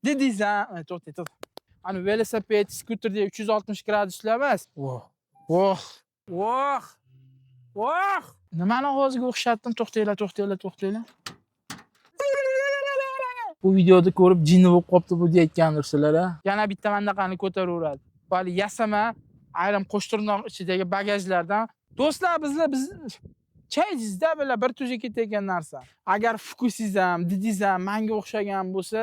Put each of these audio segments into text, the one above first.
dediysan, to'xta. Ani velosiped, skuterda 360 graduslar emas. Voh. Nimani ovoziga o'xshatdim? To'xtanglar. Bu videoda ko'rib jinni bo'lib qopti bu deyotgandirsizlar a. Yana bitta mandaqani ko'taraveradi. Vali yasama ayrim qo'shtirnoq ichidagi bagajlardan. Do'stlar, biz chaydingizda bilan bir tuzga ketayotgan narsa. Agar fukusiz ham, didiz ham menga o'xshagan bo'lsa,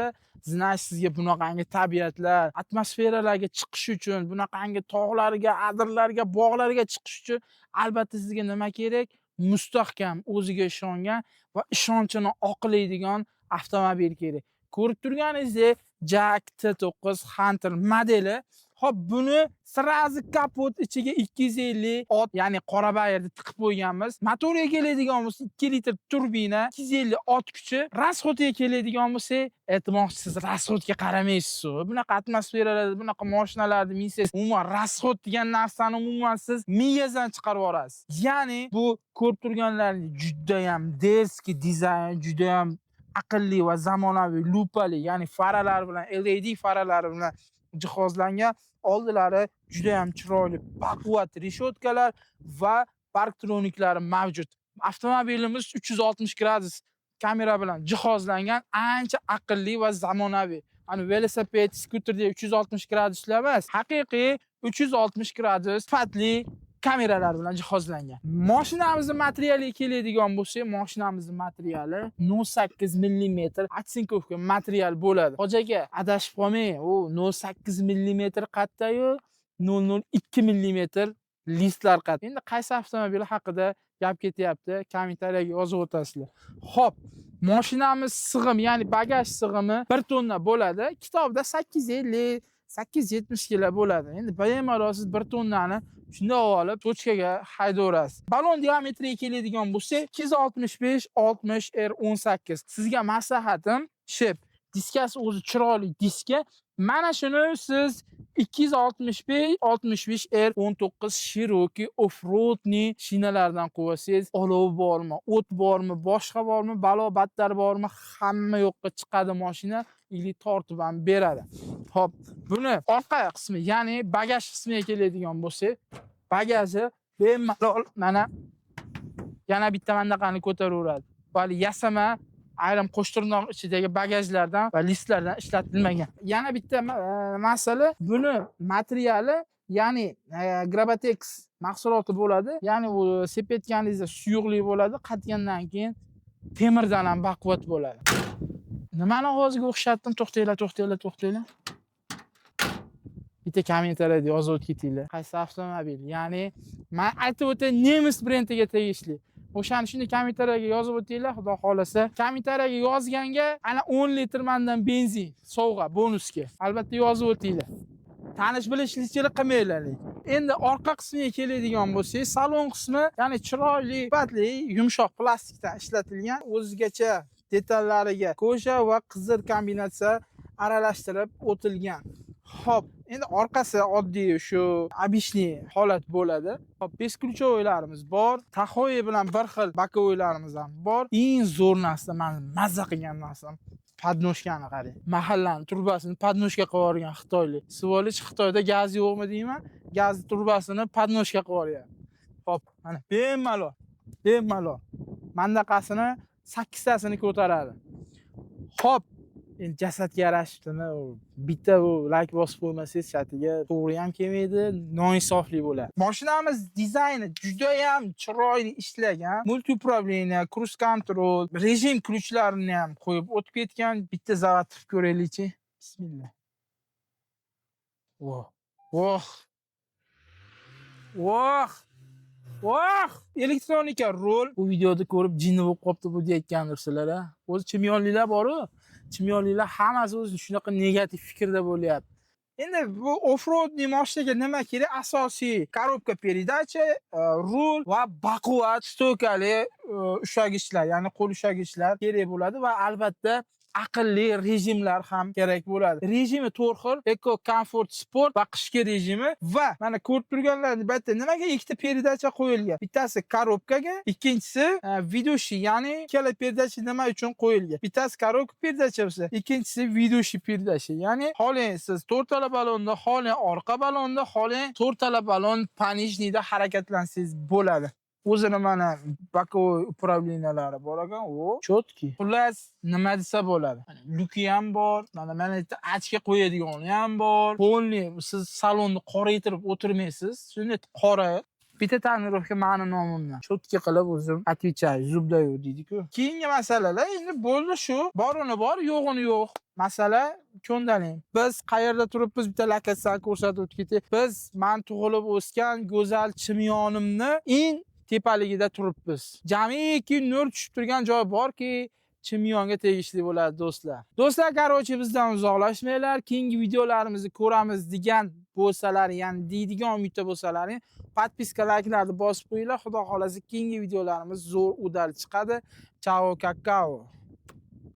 znash sizga bunaqangi tabiatlar, atmosferalarga chiqish uchun, bunaqangi tog'larga, adirlarga, bog'larga chiqish uchun albatta sizga nima kerak? Mustahkam, o'ziga ishongan va ishonchini oqlaydigan avtomobil kerak. Ko'rib turganingizdek, Jack T9 Hunter modeli. Hop, buni sirazi kapot ichiga 250 ot, ya'ni qora bayirda tiqib qo'yganmiz. Motoriga keladigan bo'lsa 2 litr turbina, 250 ot kuchi. Rasxodiga keladigan bo'lsa, aytmoqchisiz, rasxodga qaramaysiz. Bunaqa atmosferalarda, bunaqa mashinalarni minsangiz, umuman rasxod degan narsani umuman siz miyangizdan chiqarib yuborasiz. Ya'ni bu ko'rib turganlaringiz juda ham derski dizayn, juda ham aqlli va zamonaviy lupali, ya'ni faralar bilan, LED faralari bilan jihozlangan. Oldilari juda ham chiroyli baquvvat reshotkalar va parktroniklari mavjud. Avtomobilimiz 360 gradus kamera bilan jihozlangan, ancha aqlli va zamonaviy. Ani velosiped, skuterda 360 graduslar emas, haqiqiy 360 gradus sifatli kameralar bilan jihozlangan. Mashinamizning materialiga keladigan bo'lsak, mashinamizning materiali 08 mm atsinkovka material bo'ladi. Hojaga adashib qolmang, u 08 mm qatdayu 002 mm listlar qat. Endi qaysi avtomobil haqida gap ketyapti? Kommentariyaga yozib o'tasizlar. Xo'p, mashinamiz sig'im, ya'ni bagaj sig'imi 1 tonna bo'ladi. Kitobda 850 870 kg bo'ladi. Endi bemalol siz 1 tonnani shunday olib, tochkaga haydaverasiz. Balon diametriga keladigan bo'lsa, 265 60 R18. Sizga maslahatim, ship diskasi o'zi chiroyli diska. Mana shuni siz 265 65 R19 Cherokee off-roadni shinalardan qo'ysangiz, olov bormi, o't bormi, boshqa bormi, balo battar bormi, hamma yoqqa chiqadi mashina, ili tortib ham beradi. Xo'p, buni orqa qismi, ya'ni bagaj qismiga keladigan bo'lsak, bagaji bemalol mana yana bitta mandaqani ko'taraveradi. Vali yasama ayrim qo'shtirnoq ichidagi bagajlardan va listlardan ishlatilmagan. Yana bitta masala, buni materiali, ya'ni Grabatex mahsuloti bo'ladi. Ya'ni u sepayotganingizda suyuqli bo'ladi, qatgandan keyin temirdan ham baquvvat bo'ladi. Nimani ovoziga o'xshatdim? To'xtanglar. Bitta kommentariyada yozib o'tkinglar. Qaysi avtomobil? Ya'ni men aytib o'tay, nemis brendiga tegishli. O'shani shunday kommentariyaga yozib o'tinglar, xudo xolasa. Kommentariyaga yozganga ana 10 litr mendan benzin sovg'a bonusga. Albatta yozib o'tinglar. Tanish bilishchilik qilmanglar. Endi orqa qismiga keladigan bo'lsak, salon qismi, ya'ni chiroyli, sifatli, yumshoq plastikdan ishlatilgan, o'zigacha detallariga ko'sha va qizil kombinatsiya aralashtirib o'tilgan. Hop, endi orqasi oddiy shu обычный holat bo'ladi. Hop, beskluchovoylarimiz bor, tahoy bilan bir xil bokovoylarimiz ham bor. Eng zo'r narsa, men mazza qilgan narsam podnoshkani qarang. Mahallani turbasini podnoshka qilib yuborgan xitoylik. Svolish Xitoyda gaz yo'qmi deyman? Gaz turbasini podnoshka qilib yuboryapti. Hop, mana bemalol. Mandaqasini 8 tasini ko'taradi. Hop, endi jasadga yarashibdimi? Bitta bu like bosib qo'ymasangiz chatiga to'g'ri ham kelmaydi, noinsofli bo'ladi. Mashinamiz dizayni juda ham chiroyli ishlagan. Multi upravleniya, cruise control, rejim ключlarini ham qo'yib o'tib ketgan. Bitta zavatib ko'raylikchi. Bismillah. Voh! Elektronika rol. Bu videoda ko'rib jinni bo'lib qopti bu deyotgandirsizlar a. O'zi chimyonliklar bor-ku. Chimyonliklar hammasi o'zi shunaqa negativ fikrda bo'lyapti. Endi bu off-roadning mashinaga nima kerak? Asosiy korobka передаcha, rul va baquvvat stokali ushagichlar, ya'ni qo'l ushagichlar kerak bo'ladi va albatta aqlli rejimlar ham kerak bo'ladi. Rejimi 4 xil: Eco, Comfort, Sport va qishki rejimi. Va mana ko'rib turganlaringiz bitta nimaga ikkita perdacha qo'yilgan? Bittasi korobkaga, ikkinchisi vidoshi, ya'ni ikkala perdacha nima uchun qo'yilgan? Bittasi korobka perdachasi, ikkinchisi vidoshi perdashi. Ya'ni xohlang siz to'rttala balonda, xohlang orqa balonda, xohlang to'rttala balon panijnida harakatlansangiz bo'ladi. O'zini mana bokovoy upravleniyalari bor ekan, o chotki. Xullas, nima desa bo'ladi? Luki ham bor, mana achka qo'yadigani ham bor. Polni siz salonni qoraytirib o'tirmaysiz. Shunday qora bitta tonirovka ma'ni nomimdan chotki qilib o'zim отвечаю, zubdаю deydi-ku. Keyingi masalalar endi bo'ldi shu. Borini bor, yo'g'ini yo'q. Masala ko'ndaling. Biz qayerda turibmiz? Bitta lokatsiyani ko'rsatib o'tdik. Biz men tug'ilib o'sgan go'zal Chimyonimni eng tepaligida turibmiz. Jamiki nur tushib turgan joy borki, Chimyonga tegishli bo'ladi do'stlar. Do'stlar, qarochi bizdan uzoqlashmanglar. Keyingi videolarimizni ko'ramiz degan bo'lsalar, ya'ni deydigan umidda bo'lsalaring, podpiska, like'larni bosib qo'yinglar. Xudo xolasa keyingi videolarimiz zo'r udal chiqadi. Chao, kakao.